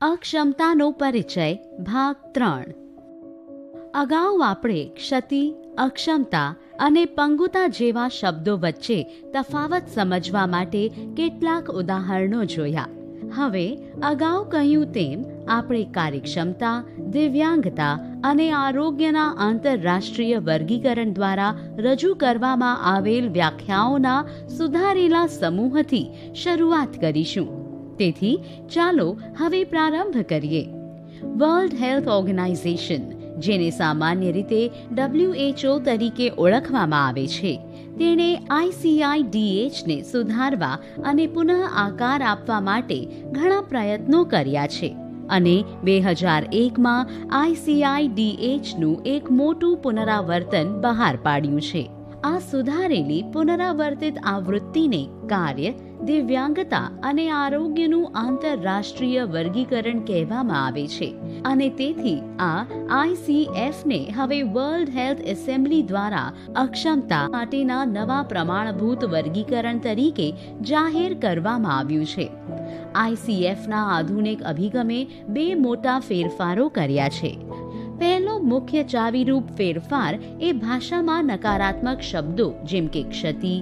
અક્ષમતાનો પરિચય ભાગ 3. અગાઉ આપણે ક્ષતિ, અક્ષમતા અને પંગુતા જેવા શબ્દો વચ્ચે તફાવત સમજવા માટે કેટલાક ઉદાહરણો જોયા. હવે અગાઉ કહ્યું તેમ આપણે કાર્યક્ષમતા, દિવ્યાંગતા અને આરોગ્યના આંતરરાષ્ટ્રીય વર્ગીકરણ દ્વારા રજૂ કરવામાં આવેલ વ્યાખ્યાઓના સુધારેલા સમૂહથી શરૂઆત કરીશું. તેથી ચાલો હવે પ્રારંભ કરીએ. વર્લ્ડ હેલ્થ ઓર્ગેનાઇઝેશન, જેને સામાન્ય રીતે WHO તરીકે ઓળખવામાં આવે છે, તેણે ICIDHને સુધારવા અને પુનઃ આકાર આપવા માટે ઘણા પ્રયત્નો કર્યા છે અને 2001માં ICIDHનું એક મોટું પુનરાવર્તન બહાર પાડ્યું છે. આ સુધારેલી પુનરાવર્તિત આવૃત્તિને કાર્ય, દિવ્યાંગતા અને આરોગ્યનું આંતરરાષ્ટ્રીય વર્ગીકરણ કહેવામાં આવે છે અને તેથી આ ICFને હવે વર્લ્ડ હેલ્થ એસેમ્બલી દ્વારા અક્ષમતા માટેના નવા પ્રમાણભૂત વર્ગીકરણ તરીકે જાહેર કરવામાં આવ્યું છે. ICFના આધુનિક અભિગમે 2 મોટા ફેરફારો કર્યા છે. પહેલો મુખ્ય ચાવીરૂપ ફેરફાર એ ભાષામાં નકારાત્મક શબ્દો જેમ કે ક્ષતિ,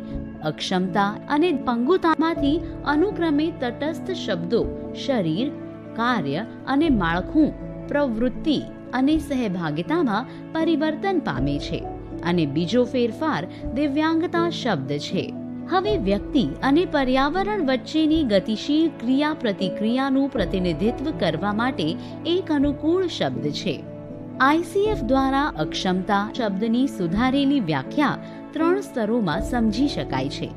અક્ષમતા અને પંગુતામાંથી અનુક્રમે તટસ્થ શબ્દો શરીર, કાર્ય અને માળખું, પ્રવૃત્તિ અને સહભાગિતામાં પરિવર્તન પામે છે. અને બીજો ફેરફાર દિવ્યાંગતા શબ્દ છે. હવે વ્યક્તિ અને પર્યાવરણ વચ્ચેની ગતિશીલ ક્રિયા પ્રતિક્રિયાનું પ્રતિનિધિત્વ કરવા માટે એક અનુકૂળ શબ્દ છે. ICF દ્વારા અક્ષમતા શબ્દની સુધારેલી વ્યાખ્યા 3 સ્તરોમાં સમજી શકાય છે.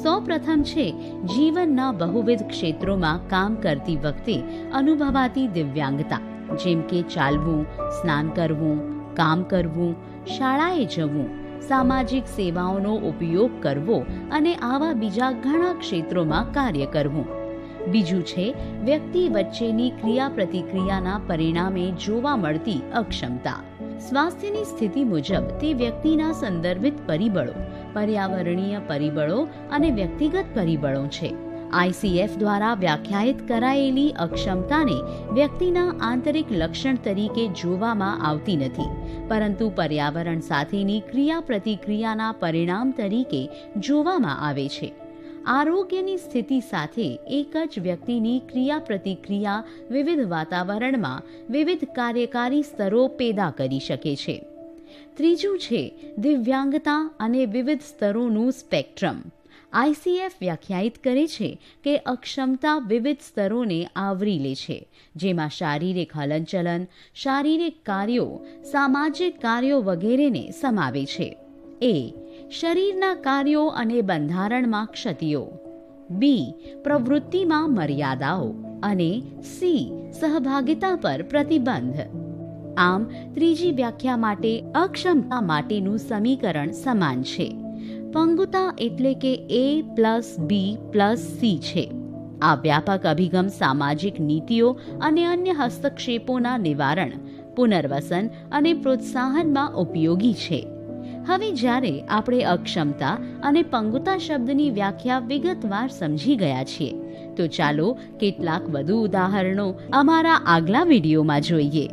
સૌપ્રથમ છે જીવનના બહુવિધ ક્ષેત્રોમાં કામ કરતી વખતે અનુભવાતી દિવ્યાંગતા, જેમ કે ચાલવું, સ્નાન કરવું, કામ કરવું, શાળાએ જવું, સામાજિક સેવાઓનો ઉપયોગ કરવો અને આવા બીજા ઘણા ક્ષેત્રોમાં કાર્ય કરવું. બીજું છે વ્યક્તિ વચ્ચેની ક્રિયા પ્રતિક્રિયાના પરિણામે જોવા મળતી અક્ષમતા. સ્વાસ્થ્યની સ્થિતિ મુજબ તે વ્યક્તિના સંદર્ભિત પરિબળો, પર્યાવરણીય પરિબળો અને વ્યક્તિગત પરિબળો છે. ICF દ્વારા વ્યાખ્યાયિત કરાયેલી અક્ષમતાને વ્યક્તિના આંતરિક લક્ષણ તરીકે જોવામાં આવતી નથી, પરંતુ પર્યાવરણ સાથેની ક્રિયા પ્રતિક્રિયાના પરિણામ તરીકે જોવામાં આવે છે. આરોગ્યની સ્થિતિ સાથે એક જ વ્યક્તિની ક્રિયા પ્રતિક્રિયા વિવિધ વાતાવરણમાં વિવિધ કાર્યકારી સ્તરો પેદા કરી શકે છે. ત્રીજું છે દિવ્યાંગતા અને વિવિધ સ્તરોનું સ્પેક્ટ્રમ. ICF વ્યાખ્યાયિત કરે છે કે અક્ષમતા વિવિધ સ્તરોને આવરી લે છે, જેમાં શારીરિક હલનચલન, શારીરિક કાર્યો, સામાજિક કાર્યો વગેરેને સમાવે છે. શરીરના કાર્યો અને બંધારણમાં ક્ષતિઓ. પ્રવૃત્તિમાં મર્યાદાઓ. અને સહભાગિતા પર પ્રતિબંધ. આમ ત્રીજી વ્યાખ્યા માટે અક્ષમતા માટેનું સમીકરણ સમાન છે. પંગુતા એટલે કે A+B+C છે. આ વ્યાપક અભિગમ સામાજિક નીતિઓ અને અન્ય હસ્તક્ષેપોના નિવારણ, પુનર્વસન અને પ્રોત્સાહનમાં ઉપયોગી છે. હવે જ્યારે આપણે અક્ષમતા અને પંગુતા શબ્દની વ્યાખ્યા વિગતવાર સમજી ગયા છીએ, તો ચાલો કેટલાક વધુ ઉદાહરણો અમારા આગલા વિડીયોમાં જોઈએ.